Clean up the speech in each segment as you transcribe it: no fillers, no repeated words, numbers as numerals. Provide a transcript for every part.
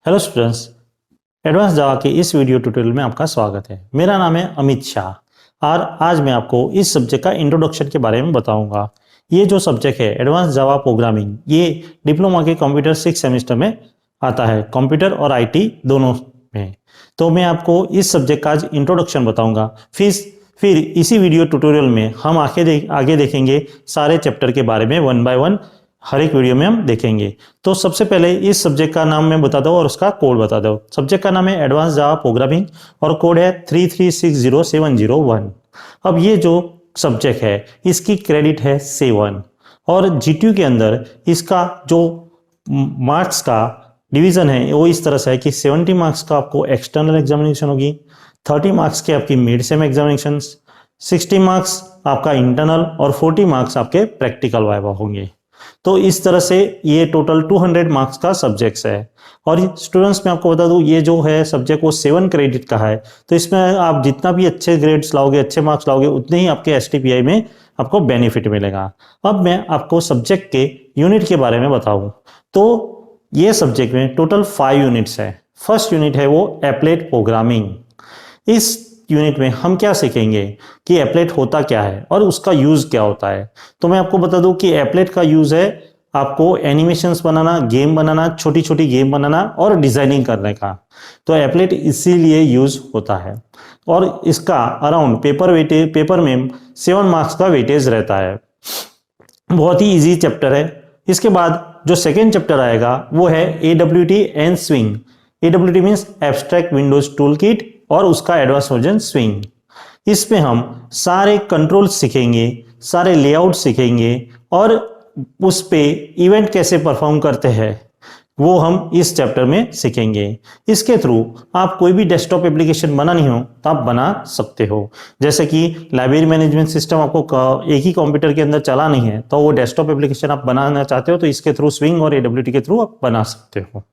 Hello students, advance जावा के इस video tutorial में आपका स्वागत है। मेरा नाम है अमित शाह और आज मैं आपको इस सब्जेक्ट का इंट्रोडक्शन के बारे में बताऊंगा। ये जो सब्जेक्ट है एडवांस जावा प्रोग्रामिंग, ये डिप्लोमा के कंप्यूटर 6 सेमेस्टर में आता है, कंप्यूटर और आईटी दोनों में। तो मैं आपको इस सब्जेक्ट का आज इंट्रोडक्शन बताऊंगा। फिर इसी वीडियो ट्यूटोरियल में हम आगे देखेंगे सारे चैप्टर के बारे में वन बाय वन, हर एक वीडियो में हम देखेंगे। तो सबसे पहले इस सब्जेक्ट का नाम मैं बता दूं और उसका कोड बता दूं। सब्जेक्ट का नाम है एडवांस जावा प्रोग्रामिंग और कोड है 3360701। अब ये जो सब्जेक्ट है इसकी क्रेडिट है 7 और जीटीयू के अंदर इसका जो मार्क्स का डिवीजन है वो इस तरह से है कि 70 मार्क्स का आपको एक्सटर्नल एग्जामिनेशन होगी, 30 मार्क्स की आपकी मिड सेम एग्जामिनेशन, 60 मार्क्स आपका इंटरनल और 40 मार्क्स आपके प्रैक्टिकल वाइवा होंगे। तो इस तरह से ये टोटल 200 मार्क्स का सब्जेक्ट्स है। और स्टूडेंट्स मैं आपको बता दूं ये जो है सब्जेक्ट वो 7 क्रेडिट का है। तो इसमें आप जितना भी अच्छे ग्रेड्स लाओगे, अच्छे मार्क्स लाओगे, उतने ही आपके एसटीपीआई में आपको बेनिफिट मिलेगा। अब मैं आपको सब्जेक्ट के यूनिट के बारे में बताऊं तो ये सब्जेक्ट में टोटल 5 यूनिट्स है। फर्स्ट यूनिट है वो एप्लेट प्रोग्रामिंग। इस यूनिट में हम क्या सीखेंगे कि एप्लेट होता क्या है और उसका यूज क्या होता है। तो मैं आपको बता दूं कि एप्लेट का यूज है आपको एनिमेशंस बनाना, गेम बनाना, छोटी छोटी गेम बनाना और डिजाइनिंग करने का। तो एप्लेट इसीलिए यूज होता है और इसका अराउंड पेपर में 7 मार्क्स का वेटेज रहता है। बहुत ही इजी चैप्टर है। इसके बाद जो सेकेंड चैप्टर आएगा वो है AWT and swing. AWT means abstract Windows tool kit और उसका एडवांस वर्जन स्विंग। इसमें हम सारे कंट्रोल सीखेंगे, सारे लेआउट सीखेंगे और उस पे इवेंट कैसे परफॉर्म करते हैं वो हम इस चैप्टर में सीखेंगे। इसके थ्रू आप कोई भी डेस्कटॉप एप्लीकेशन बनानी हो तो आप बना सकते हो। जैसे कि लाइब्रेरी मैनेजमेंट सिस्टम आपको एक ही कंप्यूटर के अंदर चलानी है तो वो डेस्कटॉप एप्लीकेशन आप बनाना चाहते हो तो इसके थ्रू स्विंग और AWT के थ्रू आप बना सकते हो।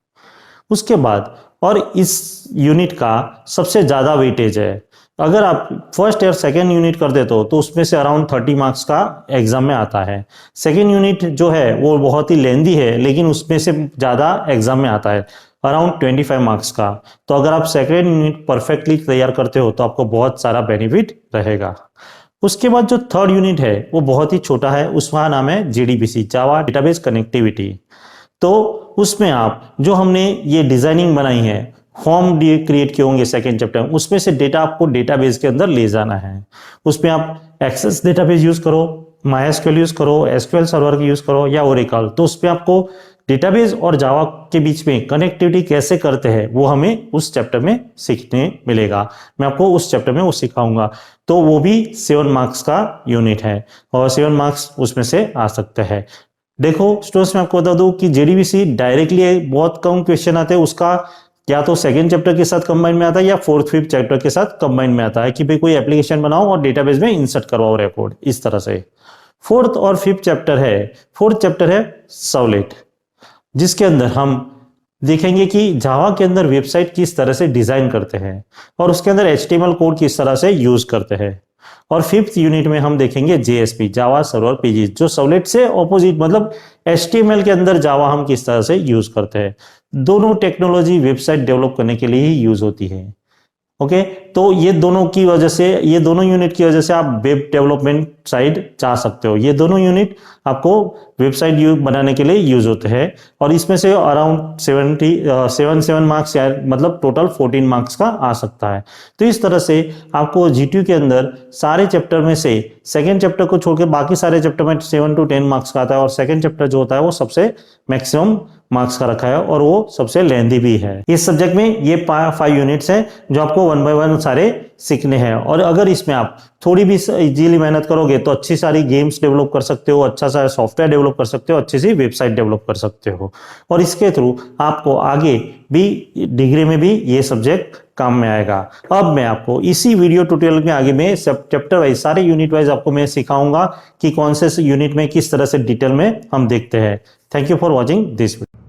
उसके बाद और इस यूनिट का सबसे ज्यादा वेटेज है। अगर आप फर्स्ट और सेकेंड यूनिट कर देते हो तो उसमें से अराउंड 30 मार्क्स का एग्जाम में आता है। सेकेंड यूनिट जो है वो बहुत ही लेंदी है लेकिन उसमें से ज्यादा एग्जाम में आता है, अराउंड 25 मार्क्स का। तो अगर आप सेकेंड यूनिट परफेक्टली तैयार करते हो तो आपको बहुत सारा बेनिफिट रहेगा। उसके बाद जो थर्ड यूनिट है वो बहुत ही छोटा है, उसका नाम है JDBC, जावा डेटाबेस कनेक्टिविटी। तो उसमें आप जो हमने ये डिजाइनिंग बनाई है, फॉर्म क्रिएट किए होंगे सेकेंड चैप्टर में, उसमें से डेटा आपको डेटाबेस के अंदर ले जाना है। उसमें आप एक्सेस डेटाबेस यूज करो, MySQL यूज करो, SQL सर्वर की यूज करो या ओरेकल। तो उसमें आपको डेटाबेस और जावा के बीच में कनेक्टिविटी कैसे करते हैं वो हमें उस चैप्टर में सीखने मिलेगा। मैं आपको उस चैप्टर में वो सिखाऊंगा। तो वो भी 7 मार्क्स का यूनिट है और 7 मार्क्स उसमें से आ सकते हैं। देखो स्टूडेंट्स मैं आपको बता दूं कि JDBC डायरेक्टली बहुत कम क्वेश्चन आते हैं, उसका या तो सेकंड चैप्टर के साथ कंबाइन में आता है या फोर्थ फिफ्थ चैप्टर के साथ कंबाइन में आता है कि भाई कोई एप्लीकेशन बनाओ और डेटाबेस में इंसर्ट करवाओ रिकॉर्ड, इस तरह से। फोर्थ और फिफ्थ चैप्टर है, फोर्थ चैप्टर है सर्वलेट, जिसके अंदर हम देखेंगे कि जावा के अंदर वेबसाइट किस तरह से डिजाइन करते हैं और उसके अंदर HTML कोड किस तरह से यूज करते हैं। और फिफ्थ यूनिट में हम देखेंगे JSP, जावा सर्वर पेजेस, जो सर्वलेट से ऑपोजिट, मतलब HTML के अंदर जावा हम किस तरह से यूज करते हैं। दोनों टेक्नोलॉजी वेबसाइट डेवलप करने के लिए ही यूज होती है। ओके, तो ये दोनों की वजह से, ये दोनों यूनिट की वजह से आप वेब डेवलपमेंट साइड जा सकते हो। ये दोनों यूनिट आपको वेबसाइट बनाने के लिए यूज होते हैं और इसमें से अराउंड 77 मार्क्स या मतलब टोटल 14 मार्क्स का आ सकता है। तो इस तरह से आपको जीटीयू के अंदर सारे चैप्टर में से सेकेंड चैप्टर को छोड़कर बाकी सारे चैप्टर में 7 to 10 मार्क्स का आता है और सेकेंड चैप्टर जो होता है वो सबसे मैक्सिमम मार्क्स का रखा है और वो सबसे लेंदी भी है। इस सब्जेक्ट में ये 5 यूनिट्स हैं जो आपको वन बाय वन सारे सीखने हैं। और अगर इसमें आप थोड़ी भी इजीली मेहनत करोगे तो अच्छी सारी गेम्स डेवलप कर सकते हो, अच्छा सा सॉफ्टवेयर डेवलप कर सकते हो, अच्छी सी वेबसाइट डेवलप कर सकते हो और इसके थ्रू आपको आगे भी डिग्री में भी ये सब्जेक्ट काम में आएगा। अब मैं आपको इसी वीडियो ट्यूटोरियल में आगे में सब चैप्टर वाइज, सारे यूनिट वाइज आपको मैं सिखाऊंगा कि कौन से यूनिट में किस तरह से डिटेल में हम देखते हैं। Thank you for watching this video.